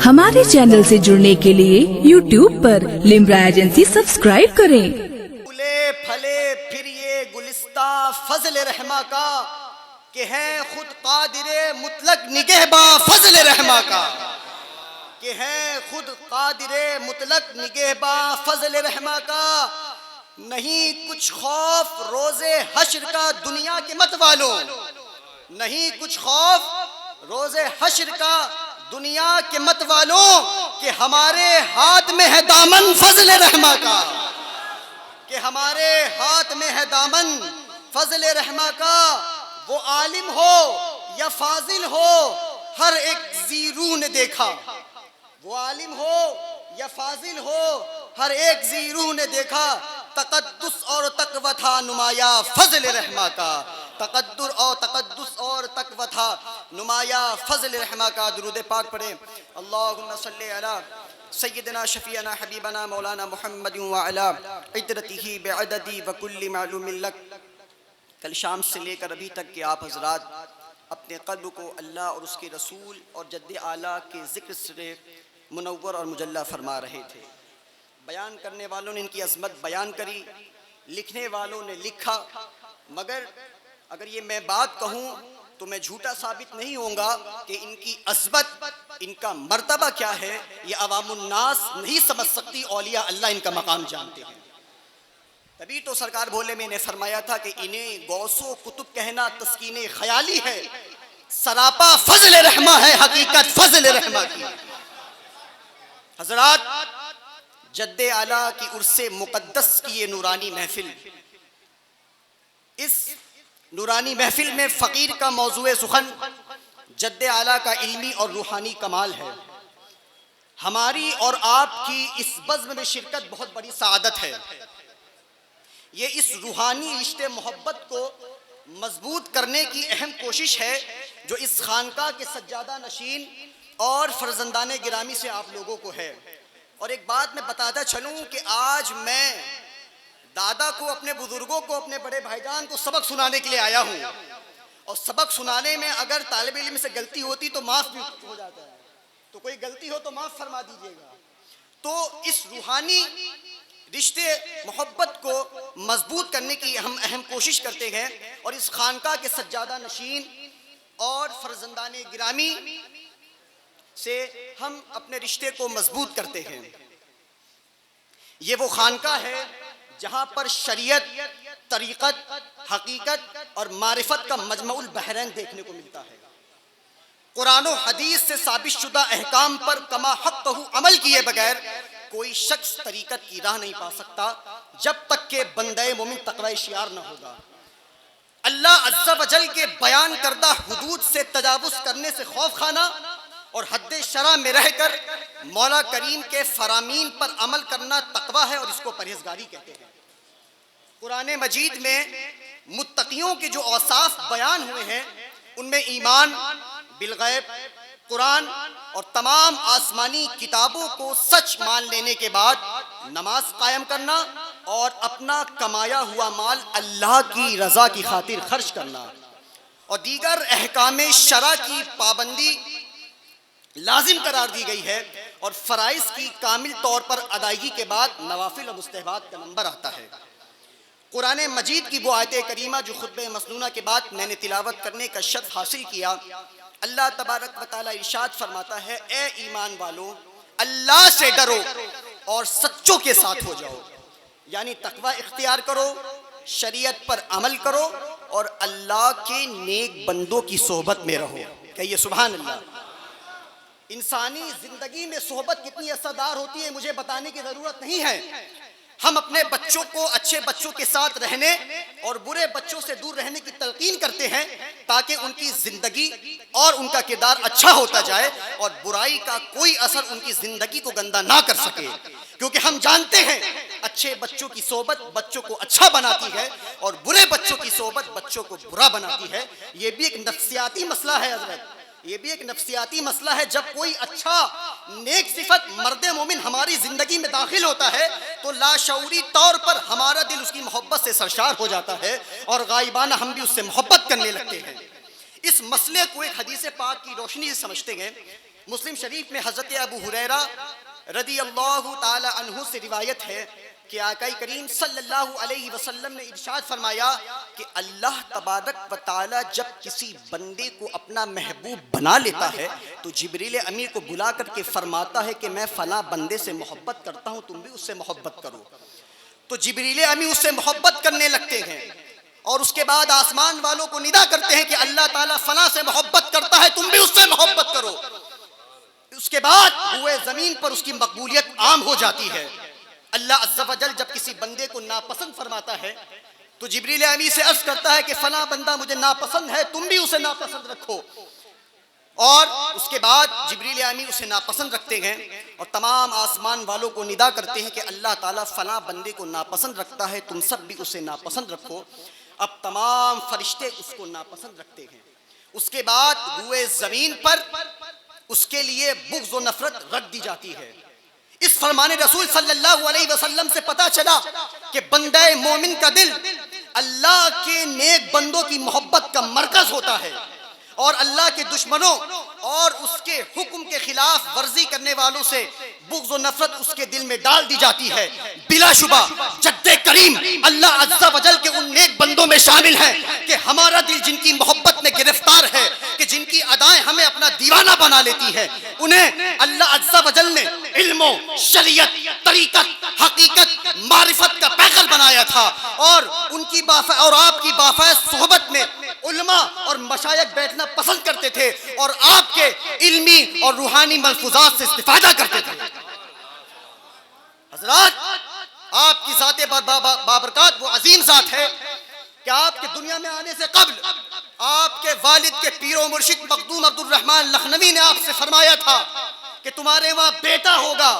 ہمارے چینل سے جڑنے کے لیے YouTube پر لمرا ایجنسی سبسکرائب کریں۔ پھولے پھلے پھر یہ گلستہ فضل رحمہ کا کہ ہے خود قادر مطلق نگہباں فضل رحمہ کا، کہ ہے خود قادر مطلق نگہباں فضل رحمہ کا۔ نہیں کچھ خوف روز حشر کا دنیا کے مت والوں، نہیں کچھ خوف روز حشر کا دنیا کے مت والوں، کہ ہمارے ہاتھ میں ہے دامن فضل رحمہ کا، کہ ہمارے ہاتھ میں ہے دامن فضل رحمہ کا۔ وہ عالم ہو یا فاضل ہو ہر ایک ذی روح نے دیکھا، وہ عالم ہو یا فاضل ہو ہر ایک ذی روح نے دیکھا۔ تقدس اور تقوی تھا نمایاں فضل رحمہ کا، تقدر اور تقدس اور تقوی تھا نمایاں فضل رحمہ کا۔ درود پاک پڑھیں۔ اللہم صلی علی سیدنا شفیعنا حبیبنا مولانا محمد وعلی عطرتہ بعدد وکل معلوم لک۔ کل شام سے لے کر ابھی تک کہ آپ حضرات اپنے قلب کو اللہ اور اس کے رسول اور جد اعلیٰ کے ذکر سے منور اور مجلہ فرما رہے تھے۔ بیان کرنے والوں نے ان کی عظمت بیان کری، لکھنے والوں نے لکھا، مگر اگر یہ میں بات کہوں تو میں جھوٹا ثابت نہیں ہوں گا کہ ان کی عظمت، ان کا مرتبہ کیا ہے یہ عوام الناس نہیں سمجھ سکتی، اولیاء اللہ ان کا مقام جانتے ہیں۔ تبھی تو سرکار بولے میں نے فرمایا تھا کہ انہیں غوث و کتب کہنا تسکین خیالی ہے، سراپا فضل رحمہ ہے حقیقت فضل رحمہ کی۔ حضرات جد اعلیٰ کی عرس مقدس کی یہ نورانی محفل، اس نورانی محفل میں فقیر کا موضوع سخن جد اعلیٰ کا علمی اور روحانی کمال ہے۔ ہماری اور آپ کی اس بزم میں شرکت بہت بڑی سعادت ہے۔ یہ اس روحانی رشتے محبت کو مضبوط کرنے کی اہم کوشش ہے جو اس خانقاہ کے سجادہ نشین اور فرزندان گرامی سے آپ لوگوں کو ہے۔ اور ایک بات میں بتاتا چلوں کہ آج میں دادا کو، اپنے بزرگوں کو، اپنے بڑے بھائی جان کو سبق سنانے کے لیے آیا ہوں، اور سبق سنانے میں اگر طالب علم سے غلطی ہوتی تو معاف بھی ہو جاتا ہے، تو کوئی غلطی ہو تو معاف فرما دیجیے گا۔ تو اس روحانی رشتے محبت کو مضبوط کرنے کی ہم اہم کوشش کرتے ہیں، اور اس خانقاہ کے سجادہ نشین اور فرزندان گرامی سے ہم اپنے رشتے کو مضبوط کرتے ہیں۔ یہ وہ خانقاہ ہے جہاں پر شریعت، طریقت، حقیقت اور معرفت کا مجمع البحرین دیکھنے کو ملتا ہے۔ قرآن و حدیث سے ثابت شدہ احکام پر کما حقہ عمل کیے بغیر کوئی شخص طریقت کی راہ نہیں پا سکتا جب تک کہ بندہ مومن تقوی شیار نہ ہوگا۔ اللہ عز و جل کے بیان کردہ حدود سے تجاوز کرنے سے خوف خانہ اور حد شرع میں رہ کر مولا کریم کے فرامین پر عمل کرنا تقوی ہے، اور اس کو پرہیزگاری کہتے ہیں۔ قرآن مجید میں متقیوں کے جو اوصاف بیان ہوئے ہیں ان میں ایمان بالغیب، قرآن اور تمام آسمانی کتابوں کو سچ مان لینے کے بعد نماز قائم کرنا اور اپنا کمایا ہوا مال اللہ کی رضا کی خاطر خرچ کرنا اور دیگر احکام شرع کی پابندی لازم قرار دی گئی ہے، اور فرائض کی کامل طور پر ادائیگی کے بعد نوافل اور مستحبات کا نمبر آتا ہے۔ قرآن مجید کی وہ آیت کریمہ جو خطبہ مسنونہ کے بعد میں نے تلاوت کرنے کا شرف حاصل کیا، اللہ تبارک و تعالیٰ ارشاد فرماتا ہے، اے ایمان والو اللہ سے ڈرو اور سچوں کے ساتھ ہو جاؤ، یعنی تقوی اختیار کرو، شریعت پر عمل کرو اور اللہ کے نیک بندوں کی صحبت میں رہو۔ کہیے سبحان اللہ۔ انسانی زندگی میں صحبت کتنی اثردار ہوتی ہے مجھے بتانے کی ضرورت نہیں ہے۔ ہم اپنے بچوں کو اچھے بچوں کے ساتھ رہنے اور برے بچوں سے دور رہنے کی تلقین کرتے ہیں تاکہ ان کی زندگی اور ان کا کردار اچھا ہوتا جائے اور برائی کا کوئی اثر ان کی زندگی کو گندا نہ کر سکے، کیونکہ ہم جانتے ہیں اچھے بچوں کی صحبت بچوں کو اچھا بناتی ہے اور برے بچوں کی صحبت بچوں کو برا بناتی ہے۔ یہ بھی ایک نفسیاتی مسئلہ ہے حضرت، یہ بھی ایک نفسیاتی مسئلہ ہے۔ جب کوئی اچھا نیک صفت مرد مومن ہماری زندگی میں داخل ہوتا ہے تو لاشعوری طور پر ہمارا دل اس کی محبت سے سرشار ہو جاتا ہے اور غائبانہ ہم بھی اس سے محبت کرنے لگتے ہیں۔ اس اس مسئلے کو ایک حدیث پاک کی روشنی سے سمجھتے ہیں۔ مسلم شریف میں حضرت ابو ہریرہ رضی اللہ تعالی عنہ سے روایت ہے کہ آقا کریم صلی اللہ علیہ وسلم نے ارشاد فرمایا کہ اللہ تبارک و تعالی جب کسی بندے کو اپنا محبوب بنا لیتا ہے تو جبریل امین کو بلا کر کے فرماتا ہے کہ میں فلاں بندے سے محبت کرتا ہوں، تم بھی اس سے محبت کرو۔ تو جبریل امین اس سے محبت کرنے لگتے ہیں اور اس کے بعد آسمان والوں کو ندا کرتے ہیں کہ اللہ تعالیٰ فلاں سے محبت کرتا ہے، تم بھی اس سے محبت کرو۔ اس کے بعد ہوئے زمین پر اس کی مقبولیت عام ہو جاتی ہے۔ اللہ عز و جل جب کسی بندے کو ناپسند فرماتا ہے تو جبریل امین سے عرض کرتا ہے کہ فلاں بندہ مجھے ناپسند ہے، تم بھی اسے ناپسند رکھو۔ اور اس کے بعد جبریل امین اسے ناپسند رکھتے ہیں اور تمام آسمان والوں کو ندا کرتے ہیں کہ اللہ تعالیٰ فلاں بندے کو ناپسند رکھتا ہے، تم سب بھی اسے ناپسند رکھو۔ اب تمام فرشتے اس کو ناپسند رکھتے ہیں۔ اس کے بعد روئے زمین پر اس کے لیے بغض و نفرت رکھ دی جاتی ہے۔ اس فرمان رسول صلی اللہ علیہ وسلم سے پتا چلا کہ بندہ مومن کا دل اللہ کے نیک بندوں کی محبت کا مرکز ہوتا ہے اور اللہ کے دشمنوں اور اس کے حکم کے خلاف ورزی کرنے والوں سے بغض و نفرت اس کے دل میں ڈال دی جاتی ہے۔ بلا شبہ جد کریم اللہ عز و جل کے ان نیک بندوں میں شامل ہیں کہ ہمارا دل جن کی محبت میں گرفتار ہے، کہ جن کی ادائیں ہمیں اپنا دیوانہ بنا لیتی ہے، انہیں اللہ عز و جل نے علم و شریعت، طریقت، حقیقت، معرفت کا پیکر بنایا تھا اور ان کی اور آپ کی بافیض صحبت میں علماء اور مشائخ بیٹھنا پسند کرتے تھے اور آپ کے علمی اور روحانی ملفوظات سے استفادہ کرتے تھے۔ حضرات، آپ کی ذات بابرکات وہ عظیم ذات ہے کہ آپ کے دنیا میں آنے سے قبل آپ کے والد کے پیر و مرشد مخدوم عبد الرحمن لکھنوی نے آپ سے فرمایا تھا کہ تمہارے وہاں بیٹا ہوگا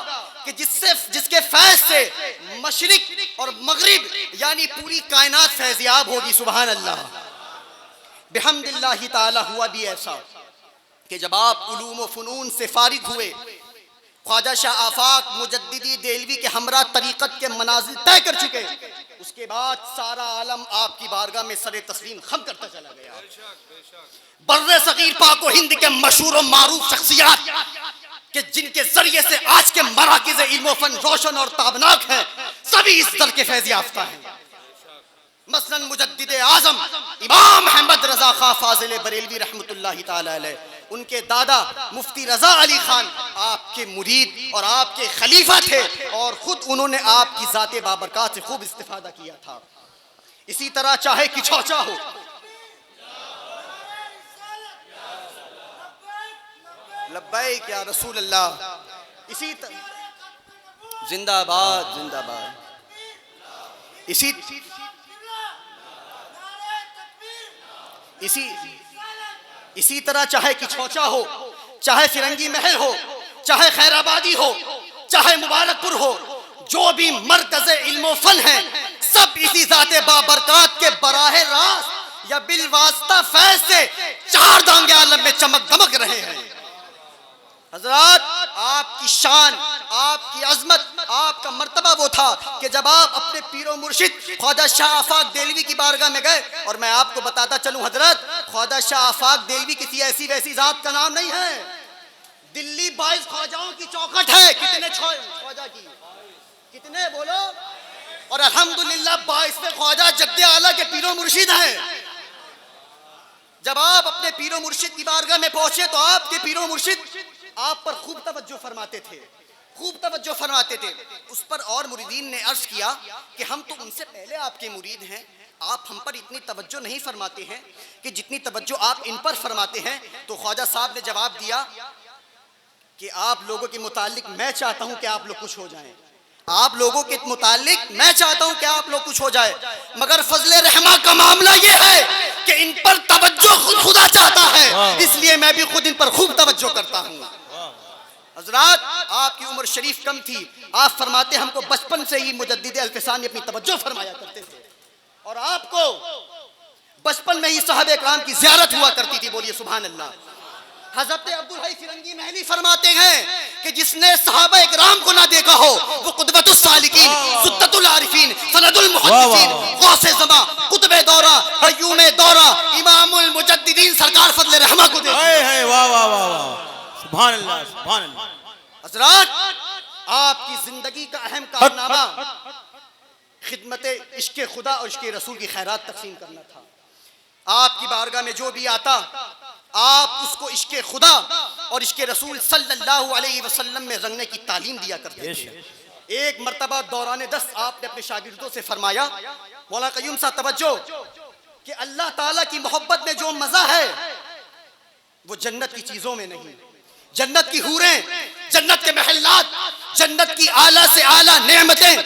کہ جس کے فیض سے مشرق اور مغرب یعنی پوری کائنات فیضیاب ہوگی۔ سبحان اللہ، بحمد اللہ تعالی۔ ہوا بھی ایسا کہ جب آپ علوم و فنون سے فارغ ہوئے، خواجہ شاہ آفاق مجددی دہلوی کے ہمراہ طریقت کے منازل طے کر چکے، اس کے بعد سارا عالم آپ کی بارگاہ میں سر تسلیم خم کرتا چلا گیا۔ بر صغیر پاک و ہند کے مشہور و معروف شخصیات کہ جن کے ذریعے سے آج کے مراکز علم و فن روشن اور تابناک ہیں، سبھی اس در کے فیض یافتہ ہیں۔ مثلا مجدد اعظم امام احمد رضا خان فاضل بریلوی رحمۃ اللہ تعالی علیہ، ان کے دادا مفتی رضا علی خان آپ کے مرید اور آپ کے خلیفہ تھے اور خود انہوں نے آپ کی ذات بابرکات سے خوب استفادہ کیا تھا۔ اسی طرح چاہے کچھوچا ہو، لبیک یا رسول اللہ، اسی طرح زندہ باد زندہ باد، اسی طرح چاہے کچھوچا ہو، چاہے فرنگی محل ہو، چاہے خیر آبادی ہو، چاہے مبارک پور ہو، جو بھی مرکز علم و فن ہیں، سب اسی ذات بابرکات کے براہ راست یا بالواسطہ فیض سے چار دانگے عالم میں چمک دمک رہے ہیں۔ حضرات، آپ کی شان، آپ کی عظمت، آپ کا مرتبہ وہ تھا کہ جب آپ اپنے پیر و مرشد خواجہ شاہ آفاق دہلوی کی بارگاہ میں گئے، اور میں آپ کو بتاتا چلوں حضرت، خواجہ شاہ آفاق دہلوی کسی ایسی ویسی ذات کا نام نہیں ہے، دلی 22 خواجاؤں کی چوکٹ ہے۔ کتنے خواجہ کی؟ کتنے بولو؟ اور الحمدللہ 22 خواجہ جد اعلیٰ کے پیر و مرشد ہیں۔ جب آپ اپنے پیر و مرشد کی بارگاہ میں پہنچے تو آپ کے پیر و مرشد آپ پر خوب توجہ فرماتے تھے، خوب توجہ فرماتے تھے۔ اس پر اور مریدین نے عرض کیا کہ ہم تو ان سے پہلے آپ کے مرید ہیں، آپ ہم پر اتنی توجہ نہیں فرماتے ہیں کہ جتنی توجہ آپ ان پر فرماتے ہیں۔ تو خواجہ صاحب نے جواب دیا کہ آپ لوگوں کے متعلق میں چاہتا ہوں کہ آپ لوگ کچھ ہو جائیں، آپ لوگوں کے متعلق میں چاہتا ہوں کہ آپ لوگ کچھ ہو جائے، مگر فضل رحمہ کا معاملہ یہ ہے کہ ان پر توجہ خود خدا چاہتا ہے، اس لیے میں بھی خود ان پر خوب توجہ کرتا ہوں۔ حضرات، آپ کی عمر شریف کم تھی، آپ فرماتے ہم کو بچپن سے ہی مجدد الفسان نے اپنی توجہ فرمایا کرتے تھے اور آپ کو بچپن میں ہی صحابہ اکرام کی زیارت ہوا کرتی تھی۔ بولیے سبحان اللہ۔ حضرت عبدالحی فرنگی محلی فرماتے ہیں کہ جس نے صحابہ اکرام کو نہ دیکھا ہو وہ قدوۃ السالکین، سدۃ العارفین، سند المحدثین، غوث زمان، قطب دورہ، قیوم دورہ، امام المجددین سرکار فضل واہ واہ واہ واہ، سبحان اللہ سبحان اللہ. حضرات آپ کی زندگی کا اہم کارنامہ خدمت عشق خدا اور عشق رسول کی خیرات تقسیم کرنا تھا. آپ کی بارگاہ میں جو بھی آتا آپ اس کو عشق خدا اور عشق رسول صلی اللہ علیہ وسلم میں رنگنے کی تعلیم دیا کرتے تھے. ایک مرتبہ دوران دست آپ نے اپنے شاگردوں سے فرمایا، مولانا قیوم صاحب توجہ، کہ اللہ تعالیٰ کی محبت میں جو مزہ ہے وہ جنت کی چیزوں میں نہیں. جنت کی حوریں، جنت کے محلات، جنت کی اعلیٰ سے اعلیٰ نعمتیں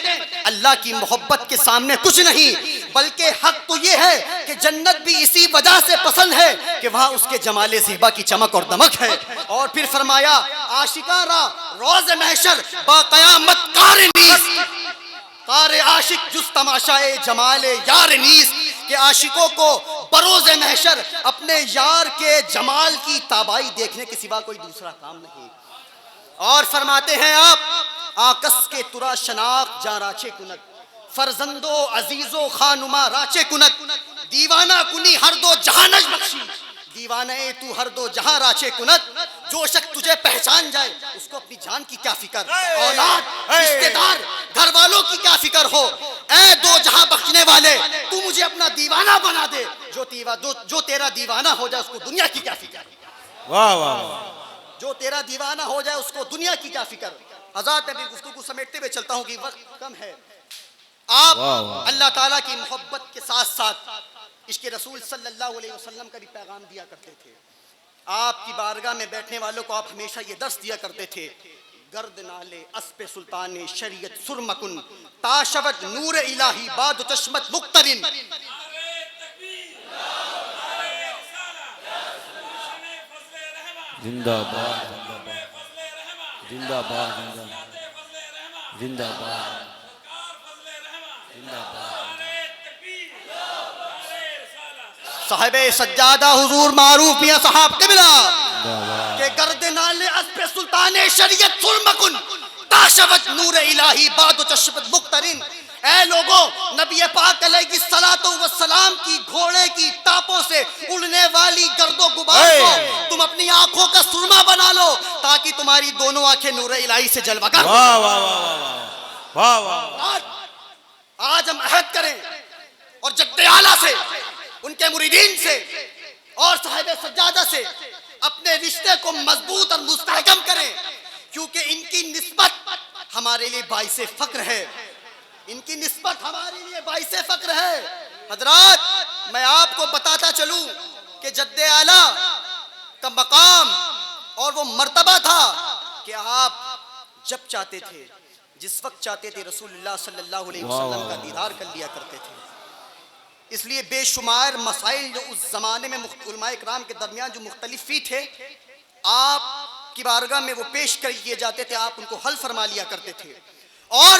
اللہ کی محبت کے سامنے کچھ نہیں. بلکہ حق تو یہ ہے کہ جنت بھی اسی وجہ سے پسند ہے کہ وہاں اس کے جمال زیبا کی چمک اور دمک ہے. اور پھر فرمایا، عاشقاں را روز محشر با قیامت کار نیست، کار عاشق جز تماشائے جمال یار نیست، کہ عاشقوں کو بروز محشر اپنے یار کے جمال کی تابائی دیکھنے کے سوا کوئی دوسرا کام نہیں. اور فرماتے ہیں آپ، آکس کے ترا شناخت جا راچے کنک، فرزندو عزیزو خانما راچے کنک، دیوانہ کنی ہر دو جہانش بخشی، دیوانہ تو ہر دو جہاں راچے کنک. جو شخص تجھے پہچان جائے اس کو اپنی جان کی کیا فکر، اولاد، رشتہ دار، گھر والوں کی کیا فکر ہو. اے دو جہاں بخشنے والے، تو مجھے اپنا دیوانہ بنا دے. جو تیرا دیوانہ ہو جائے اس کو دنیا کی کیا فکر. واہ واہ، جو تیرا دیوانہ ہو جائے اس کو دنیا کی کیا فکر. حضرات ابھی گفتگو سمیٹتے ہوئے چلتا ہوں کہ وقت کم ہے. آپ اللہ تعالیٰ کی محبت کے ساتھ ساتھ عشق رسول صلی اللہ علیہ وسلم کا بھی پیغام دیا کرتے تھے. آپ کی بارگاہ میں بیٹھنے والوں کو آپ ہمیشہ یہ درس دیا کرتے تھے، گرد نالے اسپ سلطان شریعت سرمکن، تاشبت نور الہی باد چشمت مقترن. زندہ باد زندہ باد زندہ باد زندہ باد. صاحب سجادہ حضور معروف میاں صاحب قبلہ کہ گرد نالے اسپ سلطان شریعت سرمکن، تاشبت نور الہی باد چشمت مقترن. اے لوگوں، نبی پاک علیہ الصلوۃ والسلام کی گھوڑے کی ٹاپوں سے اڑنے والی گرد و غبار کو تم اپنی آنکھوں کا سرما بنا لو تاکہ تمہاری دونوں آنکھیں نور الہی سے جلوگر. واہ واہ واہ واہ واہ. آج ہم عہد کریں اور جد اعلیٰ سے، ان کے مریدین سے اور صاحب سجادہ سے اپنے رشتے کو مضبوط اور مستحکم کریں، کیونکہ ان کی نسبت ہمارے لیے باعث فخر ہے. ان کی نسبت ہمارے لیے باعث فخر ہے. حضرات میں آپ کو بتاتا چلوں کہ جد اعلیٰ کا مقام اور وہ مرتبہ تھا کہ آپ جب چاہتے تھے، جس وقت چاہتے تھے، رسول اللہ صلی اللہ علیہ وسلم کا دیدار کر لیا کرتے تھے. اس لیے بے شمار مسائل جو اس زمانے میں علماء اکرام کے درمیان جو مختلف فی تھے، آپ کی بارگاہ میں وہ پیش کیے جاتے تھے، آپ ان کو حل فرما لیا کرتے تھے. اور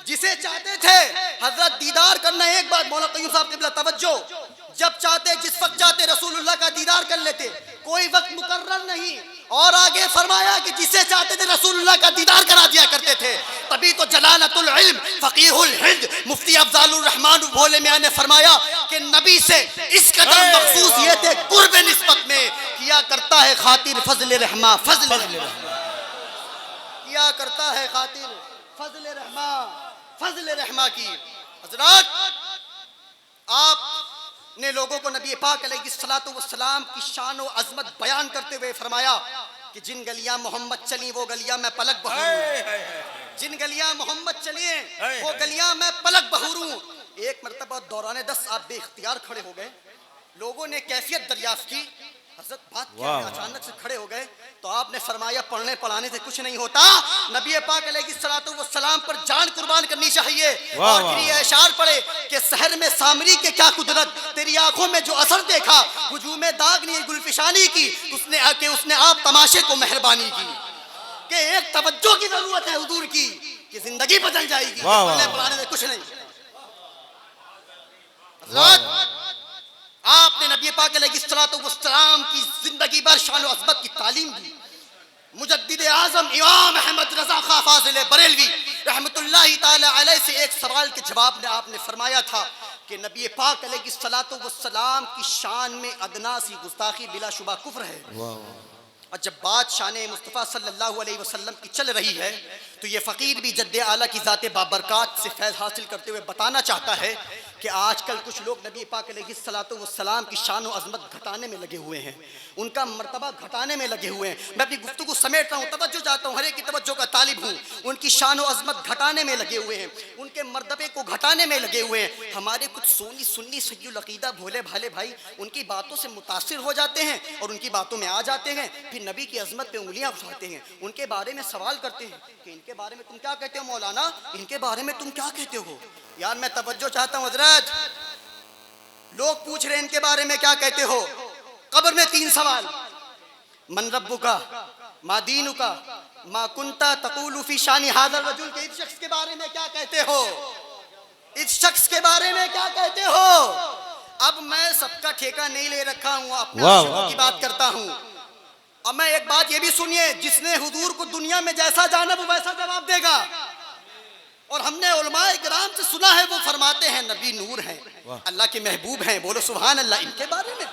جسے چاہتے تھے حضرت دیدار کرنا. ایک بات مولانا قیوم صاحب قبلہ توجہ، جب چاہتے جس وقت چاہتے رسول اللہ کا دیدار کر لیتے، کوئی وقت مقرر نہیں. اور آگے فرمایا کہ جسے چاہتے تھے رسول اللہ کا دیدار کرا دیا کرتے تھے. تبھی تو جلالت العلم فقیہ الہند مفتی افضال الرحمان بھولے میاں نے فرمایا کہ نبی سے اس قدر مخصوص یہ تھے قرب نسبت میں، کیا کرتا ہے خاطر فضل رحمہ، فضل کیا کرتا ہے خاطر فضل رحمہ، فضل رحمہ کی. حضرات آپ نے لوگوں کو نبی پاک علیہ الصلوۃ والسلام کی شان و عظمت بیان کرتے ہوئے فرمایا کہ جن گلیاں محمد چلی وہ گلیاں میں پلک بہوروں، جن گلیاں محمد چلیے وہ گلیاں میں پلک بہوروں. ایک مرتبہ دوران دست آپ بے اختیار کھڑے ہو گئے. لوگوں نے کیفیت دریافت کی، حضرت بات کیا ہے، اچانک سے کھڑے ہو گئے. تو آپ نے فرمایا پڑھنے پڑھانے سے کچھ نہیں ہوتا، نبی پاک علیہ الصلوۃ والسلام پر جان قربان کرنی چاہیے. اور پھر یہ اشعار پڑھے کہ سحر میں سامری کے کیا قدرت، تیری آنکھوں میں جو اثر دیکھا، ہجوم داغ نے گلفشانی کی، اس نے آپ تماشے کو مہربانی کی. کہ ایک توجہ کی ضرورت ہے حضور کی کہ زندگی بدل جائے گی، پڑھنے پڑھانے سے کچھ نہیں. آپ نے نبی پاک علیہ الصلوۃ والسلام کی زندگی بھر شان و عظمت کی تعلیم دی. مجدد اعظم امام احمد رضا خاں فاضل بریلوی رحمت اللہ تعالی علیہ سے ایک سوال کے جواب میں آپ نے فرمایا تھا کہ کہ نبی پاک علیہ الصلوۃ والسلام کی شان میں ادنا سی گستاخی بلا شبہ کفر ہے. اور جب بات شان مصطفیٰ صلی اللہ علیہ وسلم کی چل رہی ہے تو یہ فقیر بھی جد اعلیٰ کی ذات بابرکات سے فیض حاصل کرتے ہوئے بتانا چاہتا ہے کہ آج کل کچھ لوگ نبی پاک علیہ الصلوۃ والسلام کی شان و عظمت گھٹانے میں لگے ہوئے ہیں, ان کا مرتبہ گھٹانے میں لگے ہوئے ہیں. میں اپنی گفتگو سمیٹ رہا ہوں, توجہ چاہتا ہوں, ہر ایک کی توجہ کا طالب ہوں. ان کی شان و عظمت گھٹانے میں لگے ہوئے ہیں, ان کے مرتبے کو گھٹانے میں لگے ہوئے ہیں. ہمارے کچھ سنی سیّ العقیدہ بھولے بھالے بھائی ان کی باتوں سے متاثر ہو جاتے ہیں اور ان کی باتوں میں آ جاتے ہیں, پھر نبی کی عظمت پہ انگلیاں اٹھاتے ہیں, ان کے بارے میں سوال کرتے ہیں کہ ان کے بارے میں تم کیا کہتے ہو مولانا, ان کے بارے میں تم کیا کہتے ہو. یار میں توجہ چاہتا ہوں حضرت, لوگ پوچھ رہے ہیں ان کے بارے میں کیا کہتے ہو. قبر میں 3 سوال, من ربکا, ما دینکا, ما کنتا تقول فی شان ھذا الرجل, کہ اس شخص کے بارے میں کیا کہتے ہو, اس شخص کے بارے میں کیا کہتے ہو. اب میں سب کا ٹھیکہ نہیں لے رکھا ہوں, اپنے عاشقوں کی بات کرتا ہوں. اب میں ایک بات یہ بھی سنیے, جس نے حضور کو دنیا میں جیسا جانا وہ ویسا جواب دے گا. اور ہم نے علماء کرام سے سنا ہے وہ فرماتے ہیں نبی نور ہیں, اللہ کے محبوب ہیں, بولو سبحان اللہ. ان کے بارے میں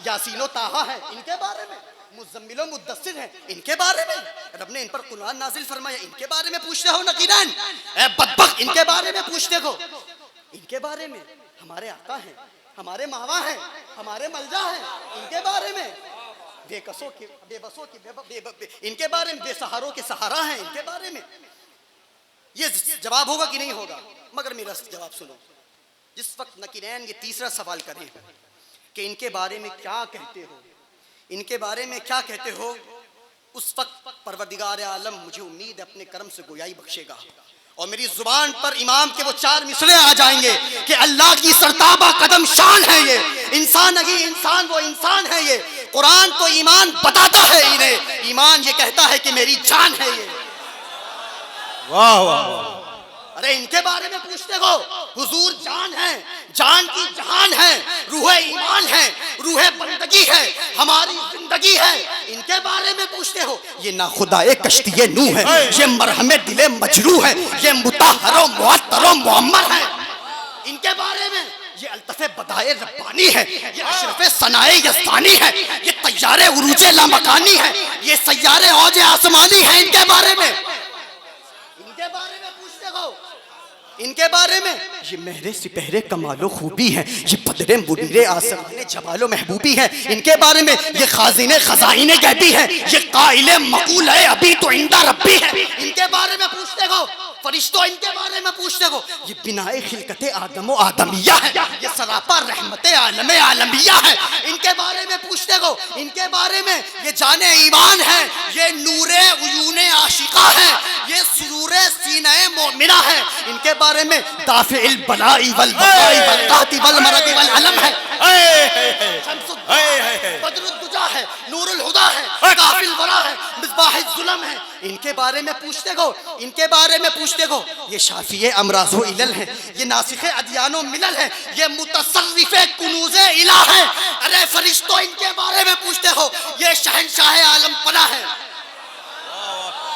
یاسین و طٰہٰ ہے, ان کے بارے میں مزمل و مدثر ہیں, ان کے بارے میں رب نے ان پر قرآن نازل فرمایا, ان کے بارے میں پوچھتے ہو نقیران, اے بدبخت, ان کے بارے میں پوچھتے ہو. ان کے بارے میں ہمارے آقا ہیں, ہمارے ماوا ہیں, ہمارے ملجا ہیں, ان کے بارے میں بے کسوں کی, بے بسوں کی, ان کے بارے میں بے سہاروں کے سہارا ہیں, ان کے بارے میں. یہ جواب ہوگا کہ نہیں ہوگا؟ مگر میرا جواب سنو. جس وقت نقیرین یہ تیسرا سوال کریں کہ ان کے بارے میں کیا کہتے ہو, ان کے بارے میں کیا کہتے ہو, اس وقت پروردگار عالم مجھے امید اپنے کرم سے گویائی بخشے گا اور میری زبان پر امام کے وہ 4 مصرے آ جائیں گے کہ اللہ کی سرتابہ قدم شان ہے یہ, انسان اگی انسان وہ انسان ہے یہ. قرآن تو ایمان بتاتا ہے انہیں, ایمان یہ کہتا ہے کہ میری جان ہے یہ. واہ واہ. ارے ان کے بارے میں پوچھتے ہو, حضور جان ہے, جان کی جہان ہے, روح ایمان ہے, روح بندگی ہے, ہماری زندگی ہے. ان کے بارے میں پوچھتے ہو, یہ ناخدائے کشتی نوح ہے, یہ مرہم دل مجروح ہے, یہ مطہر و معطر و معمر ہے. ان کے بارے میں یہ الطف بدائے ربانی ہے, یہ اشرف ثنائے یزدانی ہے, یہ طیار عروج لامکانی ہے, یہ سیارے اوج آسمانی ہے. ان کے بارے میں بارے میں پوچھتے ہو, ان کے بارے میں یہ مہر سپہر کمال و خوبی ہے, یہ بدر منیر آسمان جمال و محبوبی ہے. ان کے بارے میں یہ خازن خزائن غیبی ہے, یہ قائل مقول ہے ابھی تو عند ربی ہے. ان کے بارے میں پوچھتے ہو, فرشتوں ان کے بارے میں پوچھتے ہو, یہ بنائے خلقت آدم و آدمیہ ہے, یہ سراپا رحمت عالم عالمیہ ہے. ان کے بارے میں پوچھتے ہو, ان کے بارے میں یہ جان ایمان ہے, یہ نور عیون عاشقہ ہے, یہ سرور سینہ مومنہ ہے. ان کے بارے میں دافع البلاء والبقاء والقحط والمرض والعلم ہے, شمس الدجا, بدر الدجا ہے, نور الہدیٰ ہے, کافی الورا ہے, مصباح الظلم ہے. ان کے بارے میں پوچھتے ہو, ان کے بارے میں پوچھتے ہو, یہ شافی امراض و علل ہے, یہ ناسخ ادیان و ملل ہے, یہ متصرف کنوز الہ ہے. ارے فرشتوں ان کے بارے میں پوچھتے ہو, یہ شہنشاہ عالم پناہ ہے.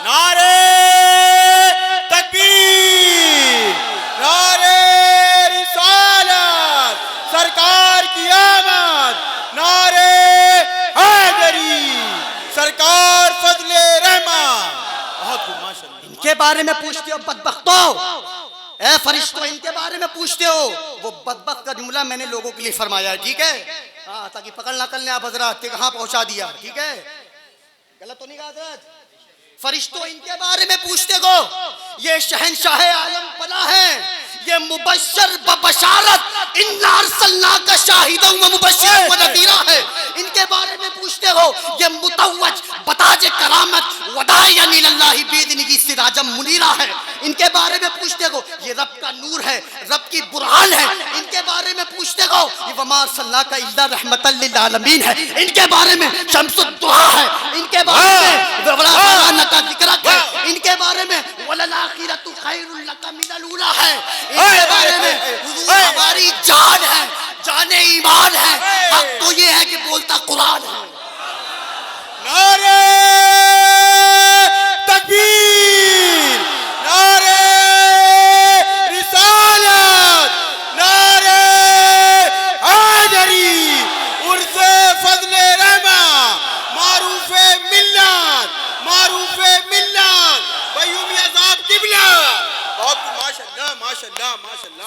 نعرے تکبیر, نعرے رسالت, سرکار کی آمد, نعرے حیدری, سرکار فضل رحمت. بہت خوب ماشاءاللہ. ان کے بارے میں پوچھتے ہو بدبختوں, اے فرشتوں ان کے بارے میں پوچھتے ہو. وہ بدبخت کا جملہ میں نے لوگوں کے لیے فرمایا ہے, ٹھیک ہے, ہاں, تاکہ پکڑ نہ کر لیں آپ حضرات کہ کہاں پہنچا دیا, ٹھیک ہے, غلط تو نہیں کہا حضرت. فرشتوں ان کے بارے میں پوچھتے ہو, یہ شہنشاہ عالم پناہ ہے, یہ مبشر ببشارت, انا ارسلناک شاہدا و مبشرا و نذیرا ہے. ان کے بارے میں پوچھتے ہو, یہ متوج بتاج کرامت, وداعیا الی اللہ باذنہ سراجا منیرا ہے. ان کے بارے میں پوچھتے ہو, یہ رب کا نور ہے, رب کی برہان ہے. ان کے بارے میں پوچھتے ہو, یہ وما ارسلناک الا رحمۃ للعالمین ہے. ان کے بارے میں شمس الضحیٰ ہے. ان کے بارے میں ولا کا ذکر ہے. ان کے بارے میں وللآخرۃ خیر لک من الاولیٰ ہے. ان کے بارے میں حضور ہماری جان ہے, جان ایمان ہے. حق تو یہ ہے کہ بولتا قرآن ہے. نعرے تکبیر, نعرے رسالت, نعرے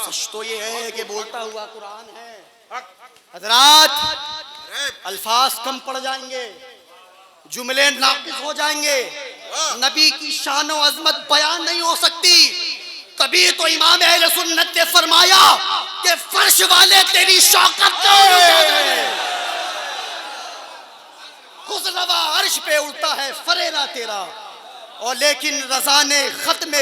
سچ تو یہ ہے کہ بولتا ہوا قرآن ہے. حضرات الفاظ کم پڑ جائیں گے, جملے ناقص ہو جائیں گے, نبی کی شان و عظمت بیان نہیں ہو سکتی. تبھی تو امام اہل سنت نے فرمایا کہ فرش والے تیری شوکت خضروا عرش پہ اڑتا ہے فریرا تیرا. اور لیکن رضا نے ختم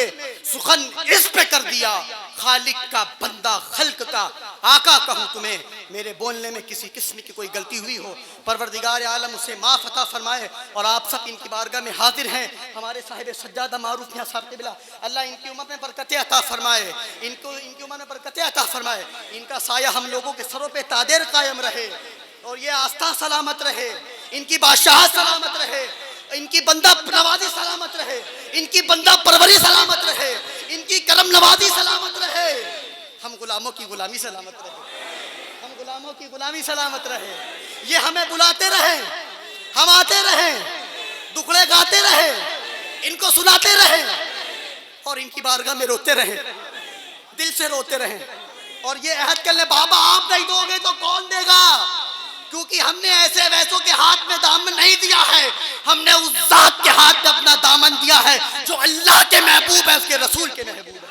سخن اس پہ کر دیا, خالق کا بندہ خلق کا آقا کہوں تمہیں. میرے بولنے میں کسی قسم کی کوئی غلطی ہوئی ہو, پروردگار عالم اسے معاف عطا فرمائے. اور آپ سب ان کی بارگاہ میں حاضر ہیں, ہمارے صاحب سجادہ معروف یہاں صاحب قبلہ, اللہ ان کی عمر میں برکتیں عطا فرمائے, ان کی عمر میں برکتیں عطا فرمائے. ان کا سایہ ہم لوگوں کے سروں پہ تادیر قائم رہے, اور یہ آستہ سلامت رہے, ان کی بادشاہت سلامت رہے, ان کی بندہ نوازی سلامت رہے, ان کی بندہ پروری سلامت رہے, ان کی کرم نوازی سلامت رہے. ہم غلاموں کی غلامی سلامت رہے, ہم غلاموں کی غلامی سلامت رہے. یہ ہمیں بلاتے رہے, ہم آتے رہے, دکھڑے گاتے رہے, ان کو سناتے رہے, اور ان کی بارگاہ میں روتے رہے, دل سے روتے رہے. اور یہ عہد کر لیں بابا آپ نہیں دو گے تو کون دے گا, کیونکہ ہم نے ایسے ویسوں کے ہاتھ میں دامن نہیں دیا ہے, ہم نے اس ذات کے ہاتھ میں اپنا دامن دیا ہے جو اللہ کے محبوب ہے, اس کے رسول کے محبوب ہے.